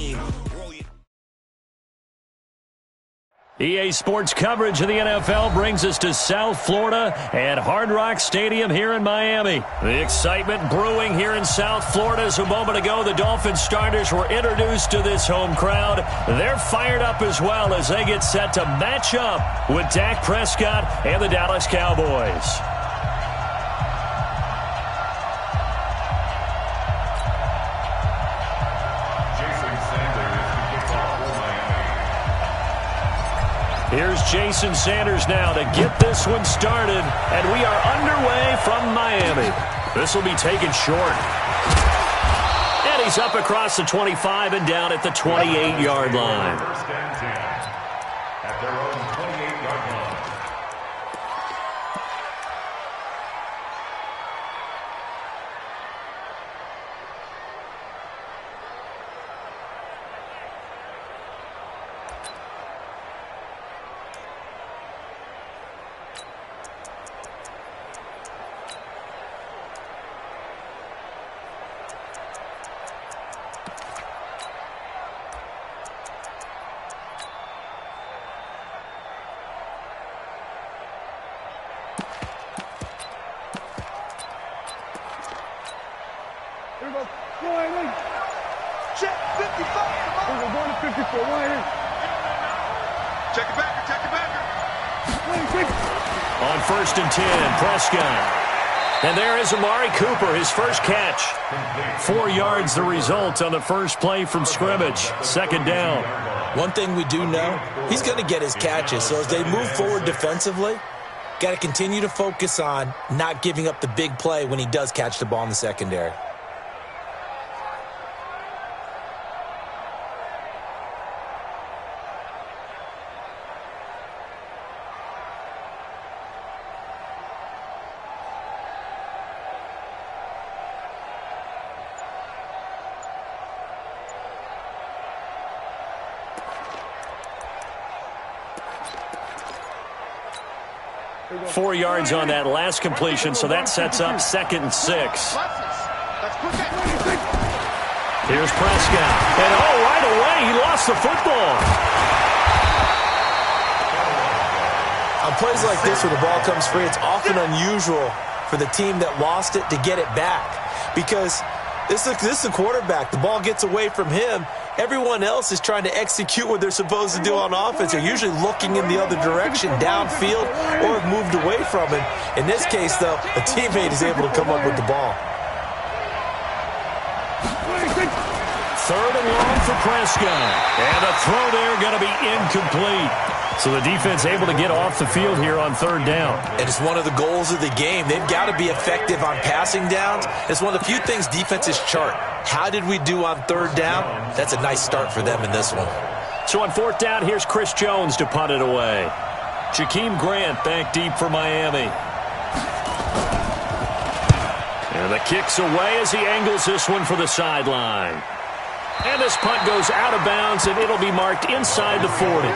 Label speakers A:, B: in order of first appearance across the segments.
A: team.
B: EA Sports coverage of the NFL brings us to South Florida and Hard Rock Stadium here in Miami. The excitement brewing here in South Florida as a moment ago the Dolphins starters were introduced to this home crowd. They're fired up as well as they get set to match up with Dak Prescott and the Dallas Cowboys. Here's Jason Sanders now to get this one started, and we are underway from Miami. This will be taken short. And he's up across the 25 and down at the 28-yard line.
C: First and 10 at their own 28-yard line.
D: Check 55. We're going to 54. Right here. Check it back. Check it back.
B: On first and 10, Prescott. And there is Amari Cooper, his first catch. 4 yards the result on the first play from scrimmage. Second down.
A: One thing we do know, he's going to get his catches. So as they move forward defensively, got to continue to focus on not giving up the big play when he does catch the ball in the secondary.
B: Four yards on that last completion, so that sets up 2nd and 6. Here's Prescott. And right away, he lost the football.
A: On plays like this where the ball comes free, it's often unusual for the team that lost it to get it back. Because this is the quarterback. The ball gets away from him. Everyone else is trying to execute what they're supposed to do on offense. They're usually looking in the other direction, downfield, or have moved away from it. In this case, though, a teammate is able to come up with the ball.
B: 3rd and long for Prescott. And the throw there going to be incomplete. So the defense able to get off the field here on 3rd down.
A: And it's one of the goals of the game. They've got to be effective on passing downs. It's one of the few things defenses chart. How did we do on 3rd down? That's a nice start for them in this one.
B: So on 4th down, here's Chris Jones to punt it away. Jakeem Grant back deep for Miami. And the kick's away as he angles this one for the sideline. And this punt goes out of bounds, and it'll be marked inside the 40.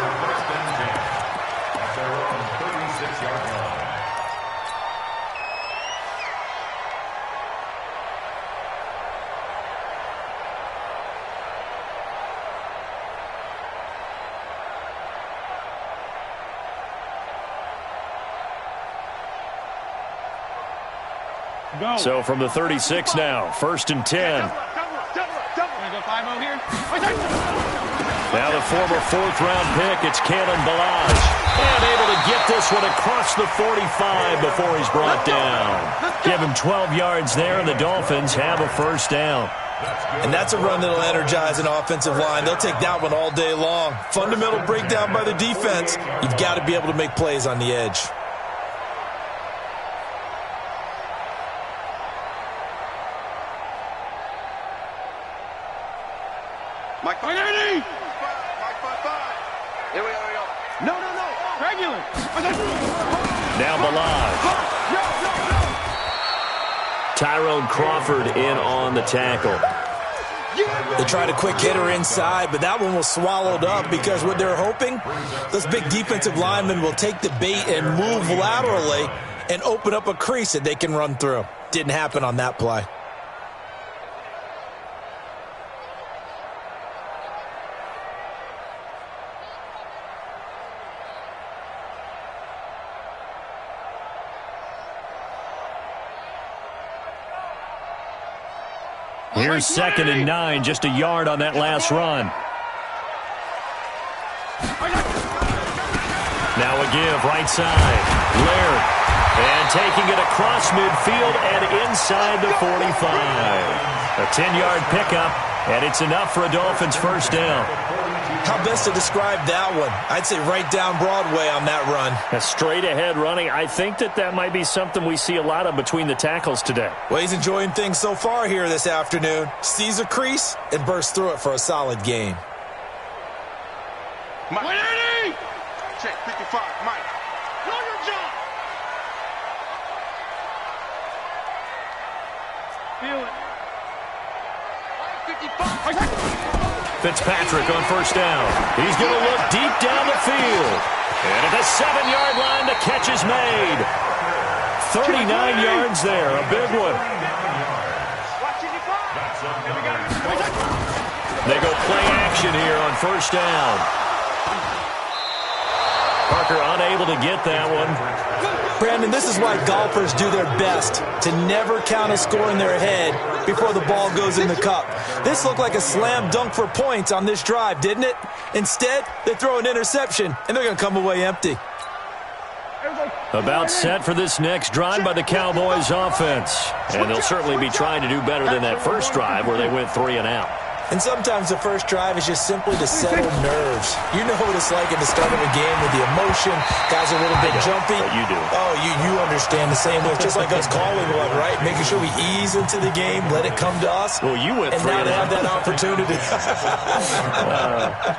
B: So from the 36 now, 1st and 10. Now the former 4th-round pick, it's Cannon Balaj. And able to get this one across the 45 before he's brought down. Give him 12 yards there, and the Dolphins have a 1st down.
A: And that's a run that'll energize an offensive line. They'll take that one all day long. Fundamental breakdown by the defense. You've got to be able to make plays on the edge.
D: Mike 5. Here we go. No. Regular.
B: Now Balaj. Tyrone Crawford in on the tackle.
A: They tried a quick hitter inside, but that one was swallowed up because what they're hoping, those big defensive linemen will take the bait and move laterally and open up a crease that they can run through. Didn't happen on that play.
B: Here's 2nd and 9, just a yard on that last run. Now a give, right side. Laird. And taking it across midfield and inside the 45. A 10-yard pickup, and it's enough for a Dolphins first down.
A: How best to describe that one? I'd say right down Broadway on that run.
B: A straight-ahead running. I think that might be something we see a lot of between the tackles today.
A: Well, he's enjoying things so far here this afternoon. Sees a crease and bursts through it for a solid gain.
D: Mike. Check 55, Mike. Know your job. Feel it. 55.
B: Fitzpatrick on first down. He's going to look deep down the field. And at the 7-yard line, the catch is made. 39 yards there, a big one. They go play action here on first down. Parker unable to get that one.
A: Brandon, this is why golfers do their best to never count a score in their head before the ball goes in the cup. This looked like a slam dunk for points on this drive, didn't it? Instead, they throw an interception, and they're going to come away empty.
B: About set for this next drive by the Cowboys offense. And they'll certainly be trying to do better than that first drive where they went 3 and out.
A: And sometimes the first drive is just simply to settle nerves. You know what it's like at the start of a game with the emotion. Guys are a little bit jumpy.
B: But you do.
A: Oh, you understand the same way. It's just like us calling one, right? Making sure we ease into the game, let it come to us.
B: Well, you went 3 and out.
A: And now they have that opportunity.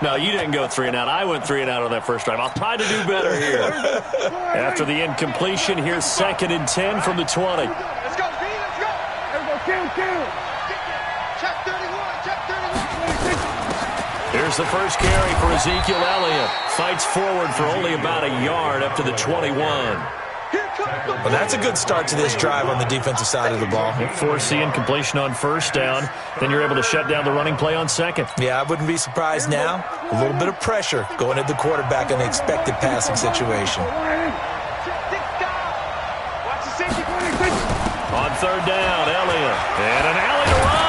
B: No, you didn't go 3 and out. I went 3 and out on that first drive. I'll try to do better here. After the incompletion, here's 2nd and 10 from the 20.
D: Let's go, B, let's go. Let's go, kill. Check 31, check 31.
B: Here's the first carry for Ezekiel Elliott. Fights forward for only about a yard up to the 21.
A: Well, that's a good start to this drive on the defensive side of the ball.
B: Force the incompletion on first down. Then you're able to shut down the running play on second.
A: Yeah, I wouldn't be surprised now. A little bit of pressure going at the quarterback in an expected passing situation.
B: On third down, Elliott. And an alley to run.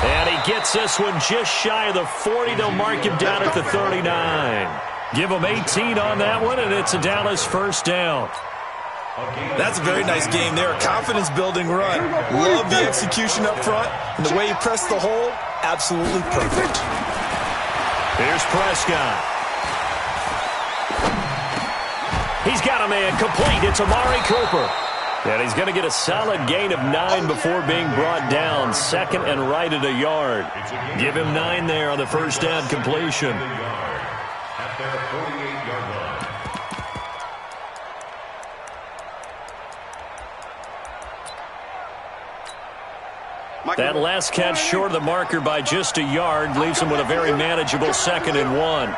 B: And he gets this one just shy of the 40. They'll mark him down at the 39. Give him 18 on that one, and it's a Dallas first down.
A: That's a very nice game there. A confidence-building run. Love the execution up front. And the way he pressed the hole, absolutely perfect.
B: Here's Prescott. He's got a man complete. It's Amari Cooper. And he's going to get a solid gain of 9 before being brought down. 2nd and right at a yard. Give him 9 there on the first down completion.
C: At their 48-yard line.
B: That last catch short of the marker by just a yard leaves him with a very manageable 2nd and 1.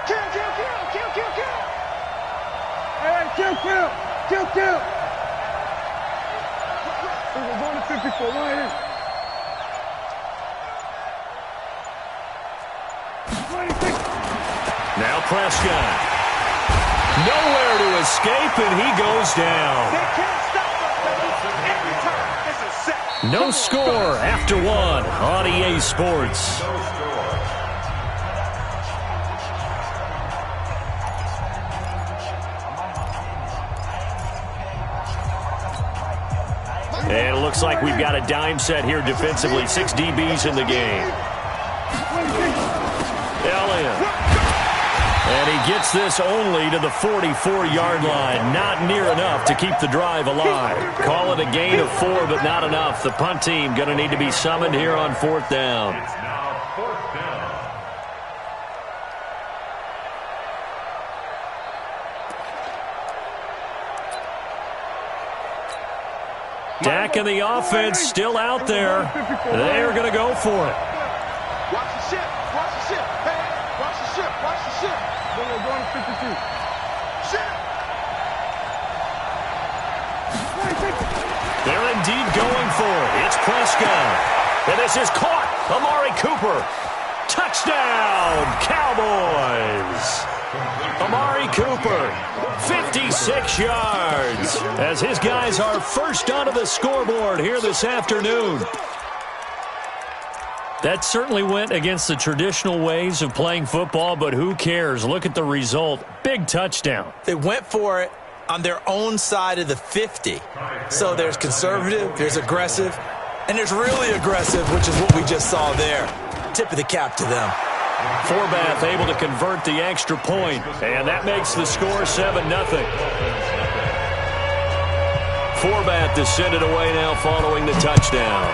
D: Kill. We're going to 54, right in.
B: Now Prescott. Nowhere to escape, and he goes down.
D: They can't stop us, baby. Every time, it's a set.
B: No score after 1 on EA Sports. And it looks like we've got a dime set here defensively. 6 DBs in the game. Elliott. And he gets this only to the 44-yard line. Not near enough to keep the drive alive. Call it a gain of 4, but not enough. The punt team going to need to be summoned here on 4th down.
C: It's now 4th down.
B: Dak and the offense still out there. They're going to go for it.
D: Watch the ship. Watch the ship. Hey, watch the ship. Watch the ship. We're going to 52. Ship.
B: They're indeed going for it. It's Prescott. And this is caught. Amari Cooper. Touchdown, Cowboys. Amari Cooper, 56 yards, as his guys are first onto the scoreboard here this afternoon. That certainly went against the traditional ways of playing football, but who cares? Look at the result. Big touchdown.
A: They went for it on their own side of the 50. So there's conservative, there's aggressive, and there's really aggressive, which is what we just saw there. Tip of the cap to them.
B: Forbath able to convert the extra point, and that makes the score 7-0. Forbath to send it away now following the touchdown.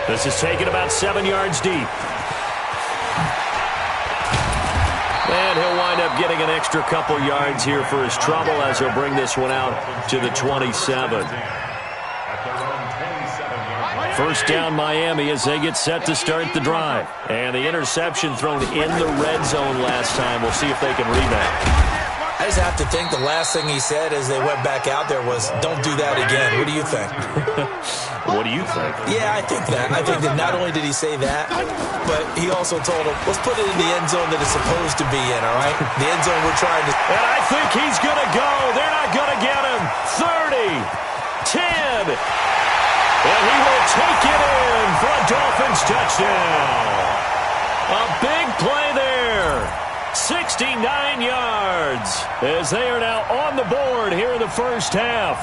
B: This is taken about 7 yards deep. And he'll wind up getting an extra couple yards here for his trouble as he'll bring this one out to the 27. First down Miami as they get set to start the drive. And the interception thrown in the red zone last time. We'll see if they can rebound.
A: I just have to think the last thing he said as they went back out there was, don't do that again. What do you think?
B: What do you think?
A: Yeah, I think that. I think that not only did he say that, but he also told him, let's put it in the end zone that it's supposed to be in, all right? The end zone we're trying to...
B: And I think he's going to go. They're not going to get him. 30, 10, and he will take it in for a Dolphins touchdown. A big play there. 69 yards as they are now on the board here in the first half.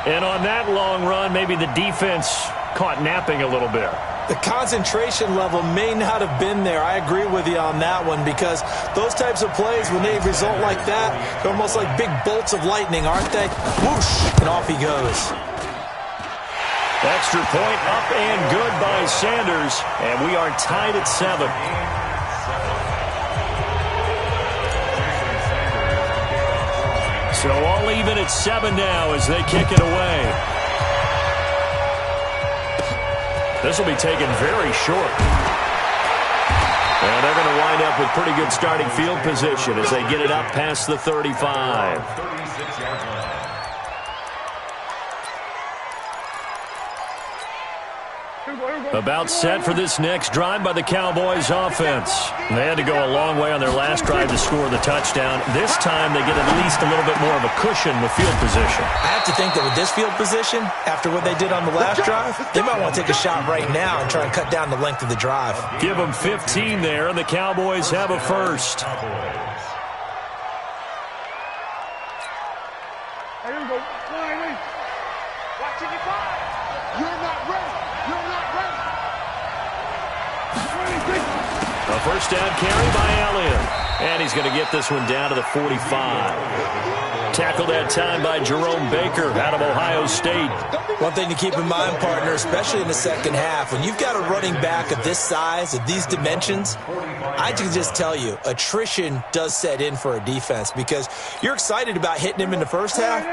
B: And on that long run, maybe the defense caught napping a little bit.
A: The concentration level may not have been there. I agree with you on that one because those types of plays, when they result like that, they're almost like big bolts of lightning, aren't they? Whoosh, and off he goes.
B: Extra point up and good by Sanders, and we are tied at 7. So all even at 7 now as they kick it away. This will be taken very short. And they're going to wind up with pretty good starting field position as they get it up past the 35. About set for this next drive by the Cowboys offense. They had to go a long way on their last drive to score the touchdown. This time they get at least a little bit more of a cushion with field position.
A: I have to think that with this field position, after what they did on the last drive, they might want to take a shot right now and try and cut down the length of the drive.
B: Give them 15 there, and the Cowboys have a first.
D: Here we go. Watching your time. You're not ready. You're not ready.
B: A first down carry by Elliott. And he's going to get this one down to the 45. Tackled that time by Jerome Baker out of Ohio State.
A: One thing to keep in mind, partner, especially in the second half, when you've got a running back of this size, of these dimensions, I can just tell you, attrition does set in for a defense because you're excited about hitting him in the first half.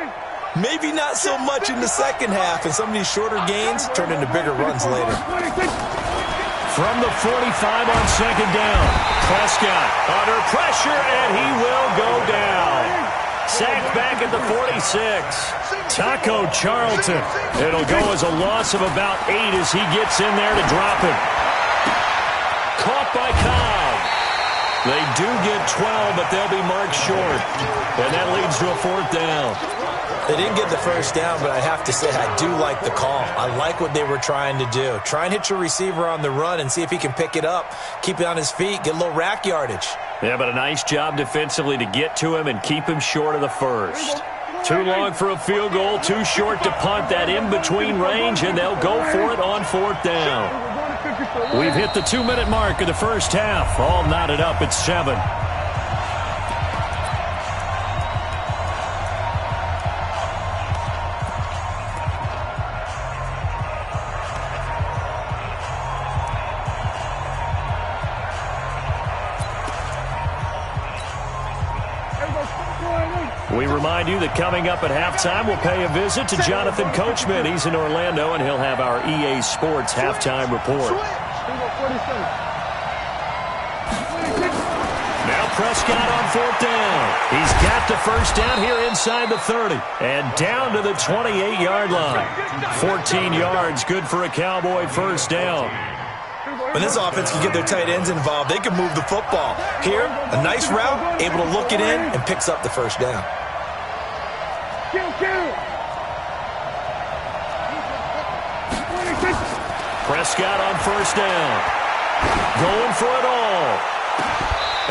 A: Maybe not so much in the second half, and some of these shorter gains turn into bigger runs later.
B: From the 45 on second down, Prescott under pressure, and he will go down. Sacked back at the 46. Taco Charlton. It'll go as a loss of about 8 as he gets in there to drop him. Caught by Cobb. They do get 12, but they'll be marked short. And that leads to a fourth down.
A: They didn't get the first down, but I have to say I do like the call. I like what they were trying to do. Try and hit your receiver on the run and see if he can pick it up, keep it on his feet, get a little rack yardage.
B: Yeah, but a nice job defensively to get to him and keep him short of the first. Too long for a field goal, too short to punt that in-between range, and they'll go for it on fourth down. We've hit the 2-minute mark of the first half. All knotted up at 7. We remind you that coming up at halftime, we'll pay a visit to Jonathan Coachman. He's in Orlando, and he'll have our EA Sports halftime report. Now Prescott on fourth down. He's got the first down here inside the 30 and down to the 28-yard line. 14 yards, good for a Cowboy first down.
A: When this offense can get their tight ends involved, they can move the football. Here, a nice route, able to look it in, and picks up the first down.
B: Prescott on first down. Going for it all.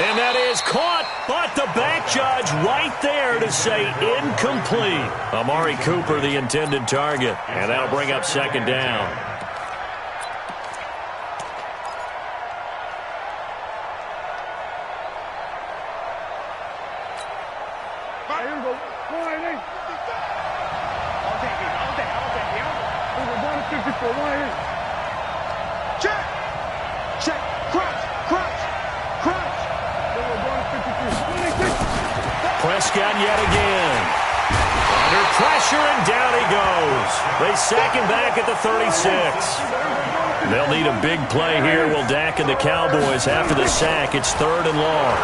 B: And that is caught, but the back judge right there to say incomplete. Amari Cooper, the intended target. And that'll bring up second down.
D: Check! Check! Crouch! Crouch! Crouch!
B: Prescott yet again. Under pressure, and down he goes. They sack him back at the 36. They'll need a big play here. Will Dak and the Cowboys after the sack. It's 3rd and long.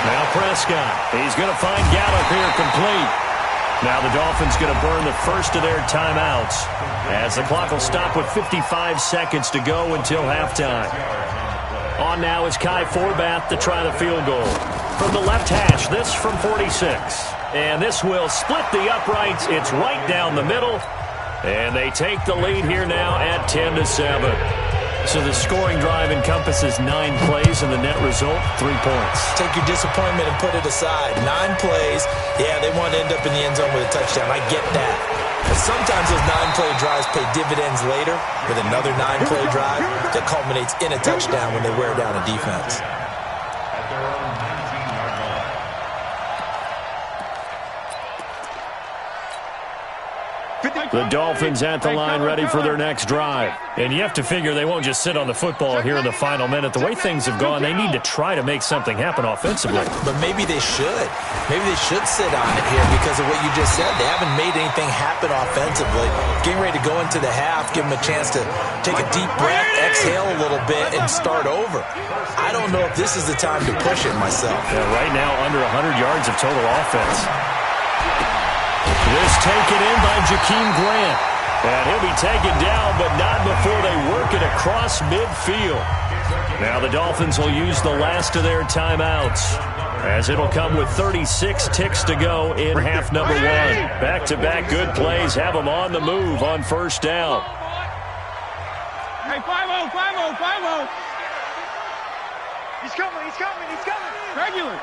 B: Now Prescott. He's going to find Gallup here complete. Now the Dolphins going to burn the first of their timeouts as the clock will stop with 55 seconds to go until halftime. On now is Kai Forbath to try the field goal. From the left hash, this from 46. And this will split the uprights. It's right down the middle. And they take the lead here now at 10-7. So the scoring drive encompasses 9 plays, and the net result, 3 points.
A: Take your disappointment and put it aside. 9 plays. Yeah, they want to end up in the end zone with a touchdown. I get that. But sometimes those 9-play drives pay dividends later with another 9-play drive that culminates in a touchdown when they wear down a defense.
C: At their own 19-yard line.
B: The Dolphins at the line ready for their next drive. And you have to figure they won't just sit on the football here in the final minute. The way things have gone, they need to try to make something happen offensively.
A: But maybe they should. Maybe they should sit on it here because of what you just said. They haven't made anything happen offensively. Getting ready to go into the half, give them a chance to take a deep breath, exhale a little bit, and start over. I don't know if this is the time to push it myself.
B: Yeah, right now, under 100 yards of total offense. This taken in by Jakeem Grant. And he'll be taken down, but not before they work it across midfield. Now the Dolphins will use the last of their timeouts, as it'll come with 36 ticks to go in half number 1. Back-to-back good plays have them on the move on first down.
D: Hey, 5-0, 5-0, 5-0. He's coming, he's coming, he's coming. Regular.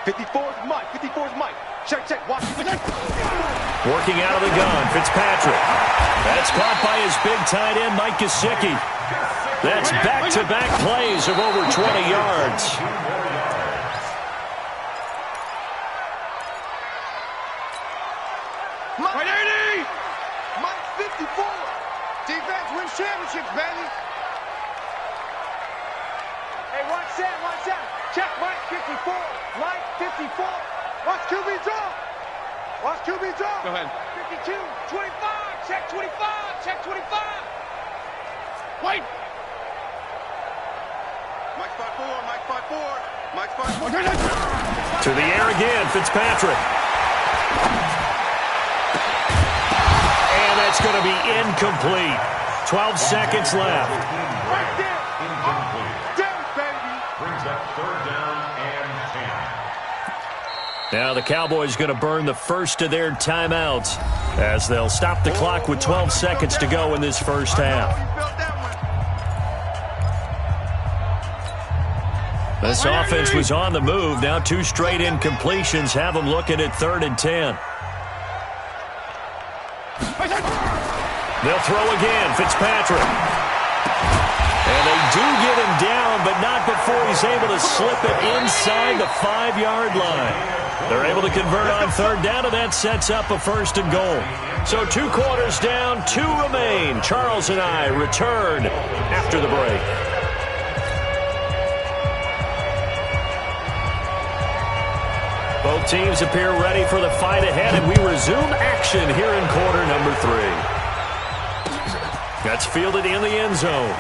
D: 54's Mike, 54's Mike. Check, check, watch.
B: Working out of the gun, Fitzpatrick. That's caught by his big tight end, Mike Gesicki. That's back-to-back plays of over 20 yards.
D: Mike 80! Mike 54! Defense wins championships, baby! Hey, watch that, watch that. Check Mike 54. Mike 54. Watch QB draw. Watch QB draw. Go ahead. 52, 25. Check 25. Check 25. Wait. Mike 5-4. Mike 5-4. Mike 5-4.
B: To the air again, Fitzpatrick. And that's going to be incomplete. 12 seconds left.
D: Right there.
C: Incomplete.
D: Down, baby.
C: Brings up 3rd down and 10.
B: Now the Cowboys going to burn the first of their timeouts as they'll stop the clock with 12 seconds to go in this first half. This offense was on the move. Now 2 straight incompletions have them looking at 3rd and 10. They'll throw again, Fitzpatrick. And they do get him down, but not before he's able to slip it inside the 5-yard line. They're able to convert on 3rd down, and that sets up a 1st and goal. So 2 quarters down, 2 remain. Charles and I return after the break. Both teams appear ready for the fight ahead, and we resume action here in quarter number 3. That's fielded in the end zone.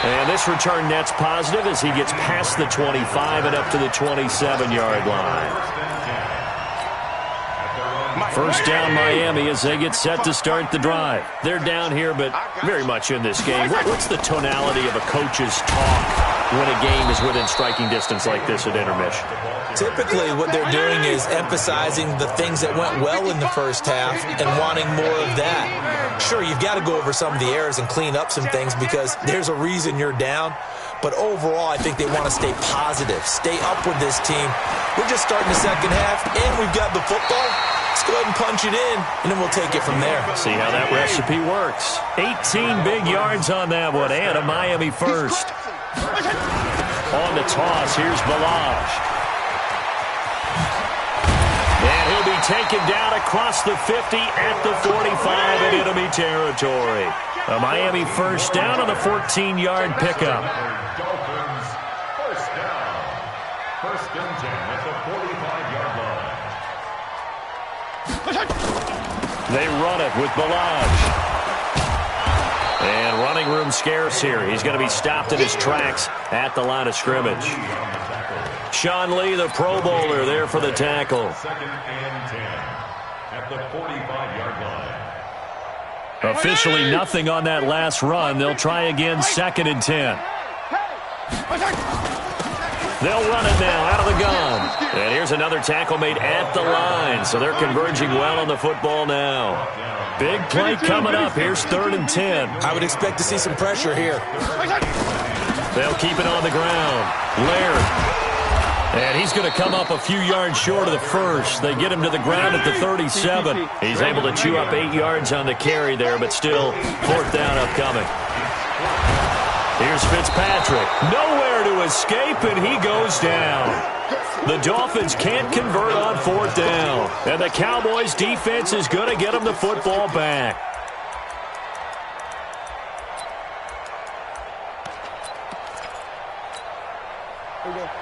B: And this return net's positive as he gets past the 25 and up to the 27-yard line. First down Miami as they get set to start the drive. They're down here, but very much in this game. What's the tonality of a coach's talk when a game is within striking distance like this at intermission?
A: Typically, what they're doing is emphasizing the things that went well in the first half and wanting more of that. Sure, you've got to go over some of the errors and clean up some things because there's a reason you're down. But overall, I think they want to stay positive, stay up with this team. We're just starting the second half, and we've got the football. Let's go ahead and punch it in, and then we'll take it from there.
B: See how that recipe works. 18 big yards on that one, and a Miami first. On the toss, here's Balaj. And he'll be taken down across the 50 at the 45 in enemy territory. A Miami first down on the 14-yard pickup.
C: Dolphins first down. First and 10 at the 45-yard line.
B: They run it with Balaj. And running room scarce here. He's going to be stopped in his tracks at the line of scrimmage. Sean Lee, the Pro Bowler, there for the tackle.
C: Second and 10 at the 45-yard line.
B: Officially nothing on that last run. They'll try again, second and 10. They'll run it now out of the gun. And here's another tackle made at the line. So they're converging well on the football now. Big play coming up. Here's third and 10.
A: I would expect to see some pressure here.
B: They'll keep it on the ground. Laird. And he's going to come up a few yards short of the first. They get him to the ground at the 37. He's able to chew up 8 yards on the carry there, but still fourth down upcoming. Here's Fitzpatrick. Nowhere to escape, and he goes down. The Dolphins can't convert on fourth down. And the Cowboys' defense is going to get them the football back.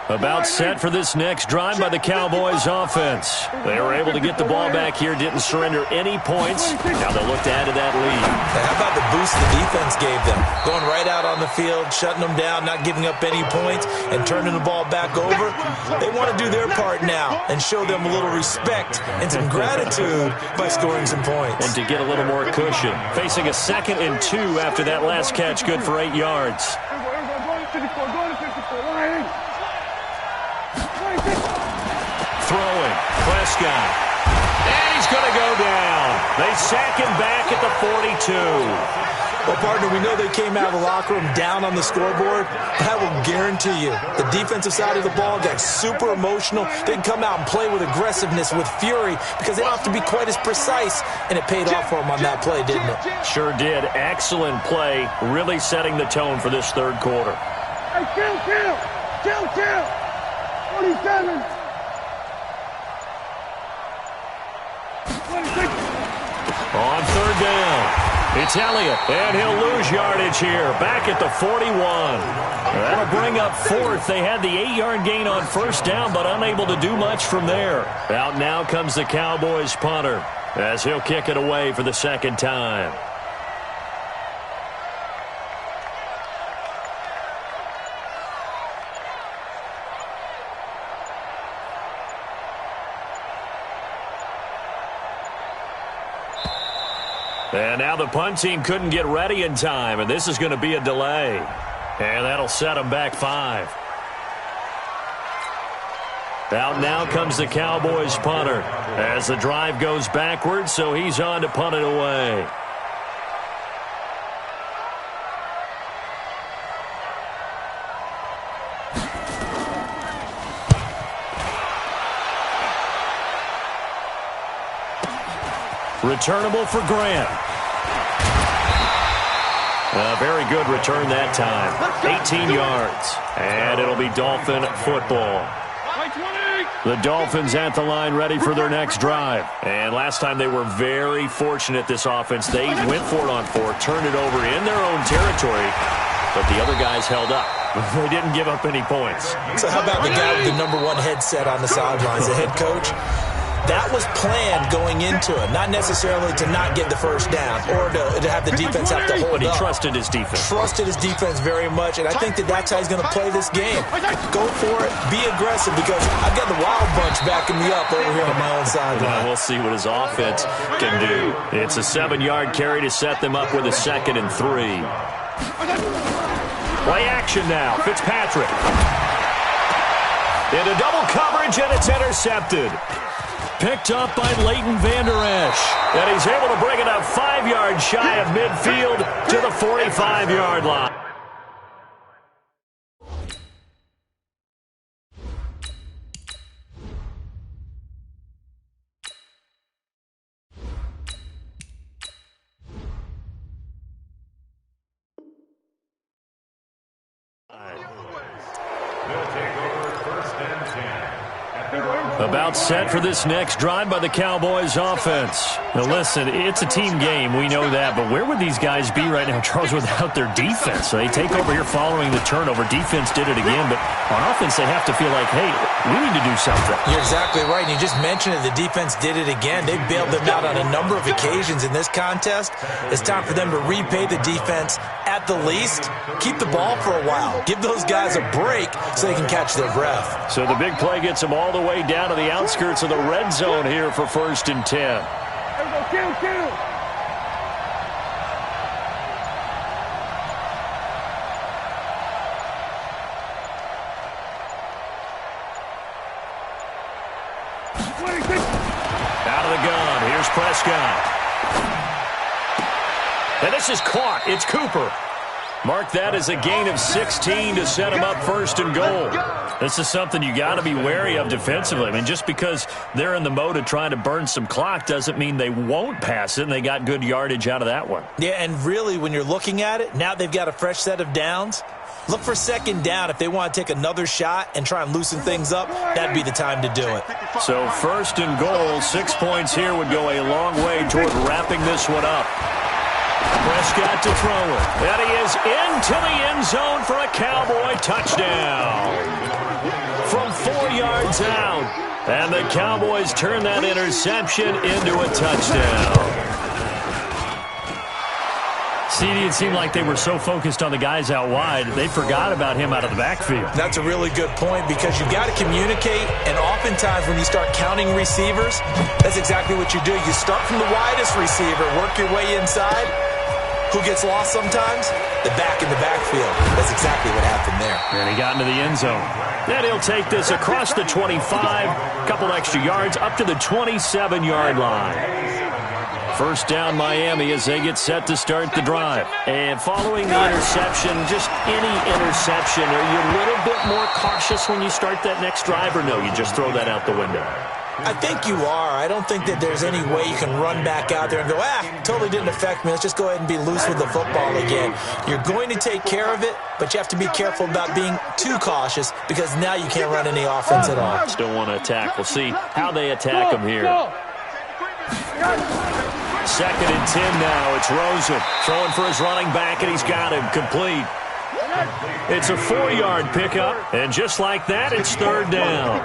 B: About set for this next drive by the Cowboys offense. They were able to get the ball back here, didn't surrender any points. Now they'll look to add to that lead.
A: How about the boost the defense gave them? Going right out on the field, shutting them down, not giving up any points, and turning the ball back over. They want to do their part now and show them a little respect and some gratitude by scoring some points.
B: And to get a little more cushion. Facing a 2nd and 2 after that last catch, good for 8 yards. Throwing, Prescott. And he's going to go down. They sack him back at the 42.
A: Well, partner, we know they came out of the locker room down on the scoreboard, but I will guarantee you the defensive side of the ball got super emotional. They'd come out and play with aggressiveness, with fury, because they don't have to be quite as precise, and it paid off for them on that play, didn't it?
B: Sure did. Excellent play, really setting the tone for this third quarter.
D: Hey, kill! 47!
B: On third down, it's Elliott, and he'll lose yardage here, back at the 41. That'll bring up fourth. They had the 8-yard gain on first down, but unable to do much from there. Out now comes the Cowboys punter, as he'll kick it away for the second time. And now the punt team couldn't get ready in time, and this is going to be a delay. And that'll set them back 5. Out now comes the Cowboys punter as the drive goes backwards, so he's on to punt it away. Returnable for Grant. A very good return that time. 18 yards. And it'll be Dolphin football. The Dolphins at the line ready for their next drive. And last time they were very fortunate, this offense. They went for it on 4, turned it over in their own territory, but the other guys held up. They didn't give up any points.
A: So how about the guy with the number 1 headset on the sidelines, the head coach? That was planned going into it, not necessarily to not get the first down or to have the defense have to hold up.
B: But he trusted his defense.
A: Trusted his defense very much, and I think that's how he's going to play this game. Go for it, be aggressive, because I've got the Wild Bunch backing me up over here on my own sideline.
B: We'll see what his offense can do. It's a 7-yard carry to set them up with a 2nd and 3. Play action now. Fitzpatrick. Into double coverage, and it's intercepted. Picked up by Leighton Vander Esch. And he's able to bring it up 5 yards shy of midfield to the 45-yard line. About set for this next drive by the Cowboys offense. Now listen, it's a team game, we know that, but where would these guys be right now, Charles, without their defense? So they take over here following the turnover. Defense did it again, but on offense they have to feel like, hey, we need to do something.
A: You're exactly right, and you just mentioned it. The defense did it again. They bailed them out on a number of occasions in this contest. It's time for them to repay the defense at the least. Keep the ball for a while. Give those guys a break so they can catch their breath.
B: So the big play gets them all the way down to the outskirts of the red zone here for 1st and 10. Out of the gun. Here's Prescott. And this is caught. It's Cooper. Mark that as a gain of 16 to set him up 1st and goal. This is something you got to be wary of defensively. I mean, just because they're in the mode of trying to burn some clock doesn't mean they won't pass it, and they got good yardage out of that one.
A: Yeah, and really, when you're looking at it, now they've got a fresh set of downs. Look for 2nd down. If they want to take another shot and try and loosen things up, that'd be the time to do it.
B: So 1st and goal, 6 points here would go a long way toward wrapping this one up. Prescott to throw it. And he is into the end zone for a Cowboy touchdown. From 4 yards out. And the Cowboys turn that interception into a touchdown. CD, it seemed like they were so focused on the guys out wide, they forgot about him out of the backfield.
A: That's a really good point because you've got to communicate, and oftentimes when you start counting receivers, that's exactly what you do. You start from the widest receiver, work your way inside. Who gets lost sometimes? The back in the backfield. That's exactly what happened there.
B: And he got into the end zone. Then he'll take this across the 25, couple extra yards, up to the 27-yard line. 1st down Miami as they get set to start the drive. And following the interception, just any interception, are you a little bit more cautious when you start that next drive, or no, you just throw that out the window?
A: I think you are. I don't think that there's any way you can run back out there and go, totally didn't affect me. Let's just go ahead and be loose with the football again. You're going to take care of it, but you have to be careful about being too cautious because now you can't run any offense at all.
B: Just don't want to attack. We'll see how they attack him here. 2nd and 10 now. It's Rosen throwing for his running back, and he's got him complete. It's a 4-yard pickup, and just like that, it's 3rd down.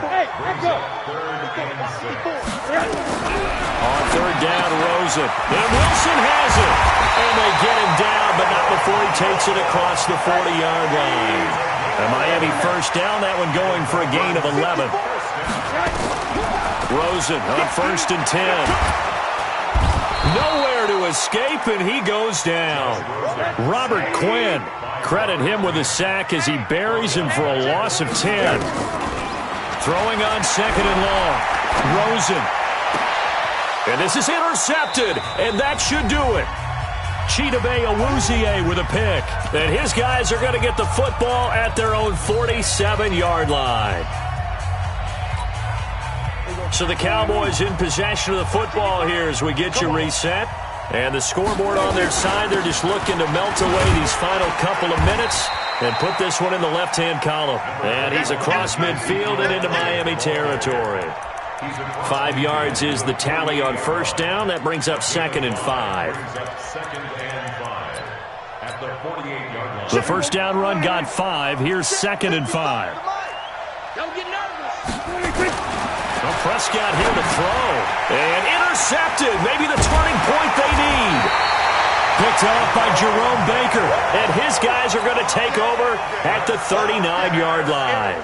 B: On 3rd down, Rosen. And Wilson has it. And they get him down, but not before he takes it across the 40-yard line. And Miami 1st down, that one going for a gain of 11. Rosen on 1st and 10. Nowhere to escape, and he goes down. Robert Quinn, credit him with a sack as he buries him for a loss of 10. Throwing on 2nd and long. Rosen. And this is intercepted, and that should do it. Chidobe Awuzie with a pick. And his guys are going to get the football at their own 47-yard line. So the Cowboys in possession of the football here as we get you reset. And the scoreboard on their side, they're just looking to melt away these final couple of minutes and put this one in the left-hand column. And he's across midfield and into Miami territory. 5 yards is the tally on 1st down. That brings up 2nd and 5. The 1st down run got 5. Here's 2nd and 5. Well, Prescott here to throw. And intercepted. Maybe the turning point they need. Picked off by Jerome Baker. And his guys are going to take over at the 39-yard line.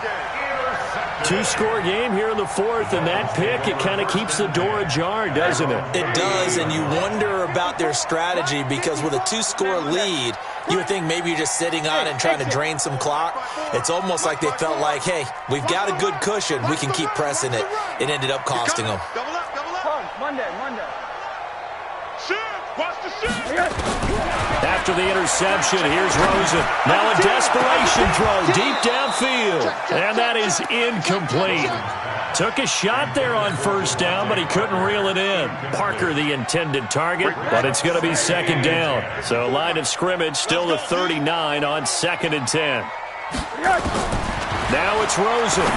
B: 2-score game here in the 4th, and that pick, it kind of keeps the door ajar, doesn't it?
A: It does, and you wonder about their strategy because with a 2-score lead, You would think maybe you're just sitting on it and trying to drain some clock. It's almost like they felt like, hey, we've got a good cushion. We can keep pressing it. It ended up costing them.
D: Double up, double up. Monday. Shift, watch the shift.
B: After the interception, here's Rosen. Now a desperation throw deep downfield. And that is incomplete. Took a shot there on first down, but he couldn't reel it in. Parker the intended target, but it's going to be second down. So line of scrimmage still the 39 on 2nd and 10. Now it's Rosen.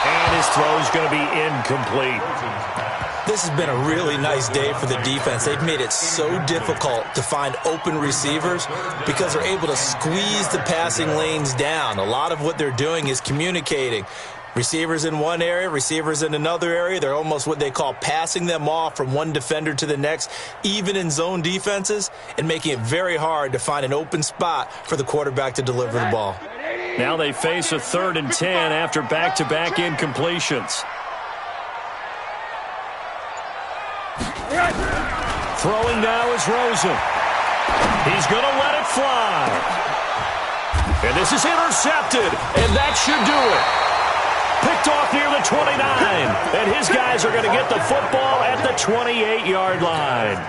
B: And his throw's going to be incomplete.
A: This has been a really nice day for the defense. They've made it so difficult to find open receivers because they're able to squeeze the passing lanes down. A lot of what they're doing is communicating. Receivers in one area, receivers in another area. They're almost what they call passing them off from one defender to the next, even in zone defenses, and making it very hard to find an open spot for the quarterback to deliver the ball.
B: Now they face a 3rd and 10 after back-to-back incompletions. Throwing now is Rosen. He's going to let it fly. And this is intercepted, and that should do it. Picked off near the 29, and his guys are going to get the football at the 28-yard line.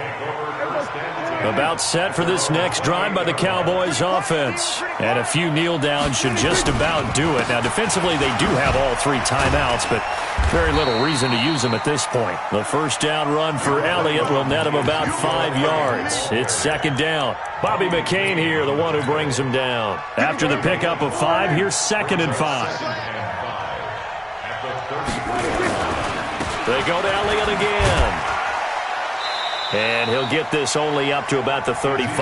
B: About set for this next drive by the Cowboys offense. And a few kneel downs should just about do it. Now, defensively, they do have all 3 timeouts, but very little reason to use them at this point. The first down run for Elliott will net him about 5 yards. It's 2nd down. Bobby McCain here, the one who brings him down. After the pickup of 5, here's 2nd and 5. They go to Elliott again. And he'll get this only up to about the 35.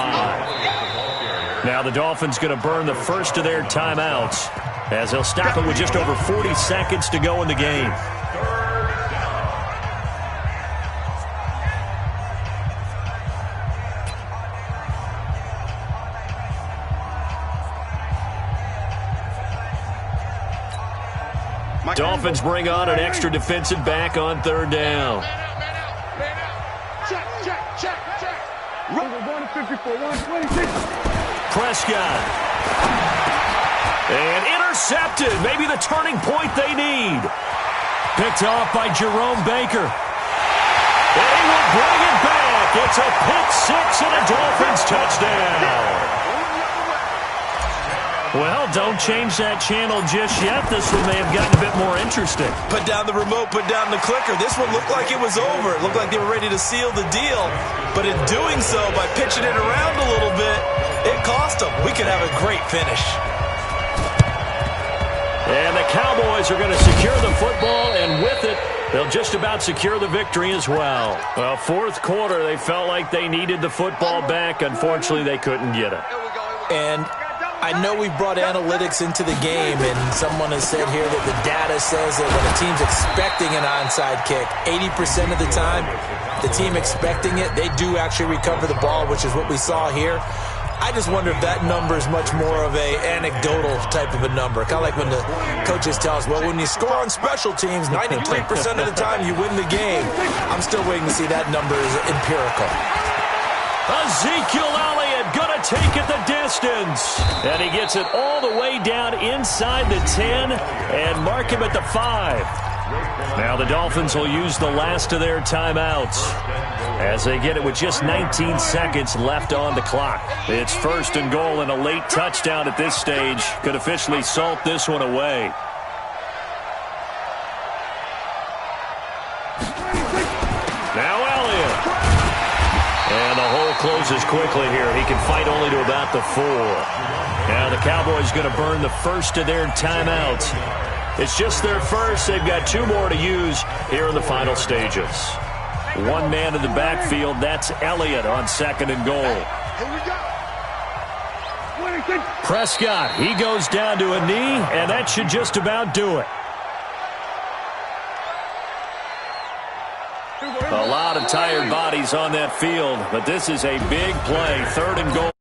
B: Now the Dolphins going to burn the first of their timeouts as they'll stop it with just over 40 seconds to go in the game. Dolphins bring on an extra defensive back on 3rd down.
D: Check. Run 154, 126.
B: Prescott. And intercepted. Maybe the turning point they need. Picked off by Jerome Baker. And he will bring it back. It's a pick 6 and a Dolphins touchdown. Well, don't change that channel just yet. This one may have gotten a bit more interesting.
A: Put down the remote, put down the clicker. This one looked like it was over. It looked like they were ready to seal the deal. But in doing so, by pitching it around a little bit, it cost them. We could have a great finish.
B: And the Cowboys are going to secure the football, and with it, they'll just about secure the victory as well. Well, 4th quarter, they felt like they needed the football back. Unfortunately, they couldn't get it.
A: And I know we've brought analytics into the game, and someone has said here that the data says that when a team's expecting an onside kick, 80% of the time, the team expecting it, they do actually recover the ball, which is what we saw here. I just wonder if that number is much more of a anecdotal type of a number. Kind of like when the coaches tell us, well, when you score on special teams, 93% of the time you win the game. I'm still waiting to see that number is empirical.
B: Ezekiel Elliott going to take it the distance. And he gets it all the way down inside the 10 and mark him at the 5. Now the Dolphins will use the last of their timeouts as they get it with just 19 seconds left on the clock. It's 1st and goal, and a late touchdown at this stage could officially salt this one away. Now Elliott. And the hole closes quickly here. He can fight only to about the 4. Now the Cowboys going to burn the first of their timeouts. It's just their first. They've got 2 more to use here in the final stages. 1 man in the backfield. That's Elliott on 2nd and goal. Prescott, he goes down to a knee, and that should just about do it. A lot of tired bodies on that field, but this is a big play. 3rd and goal.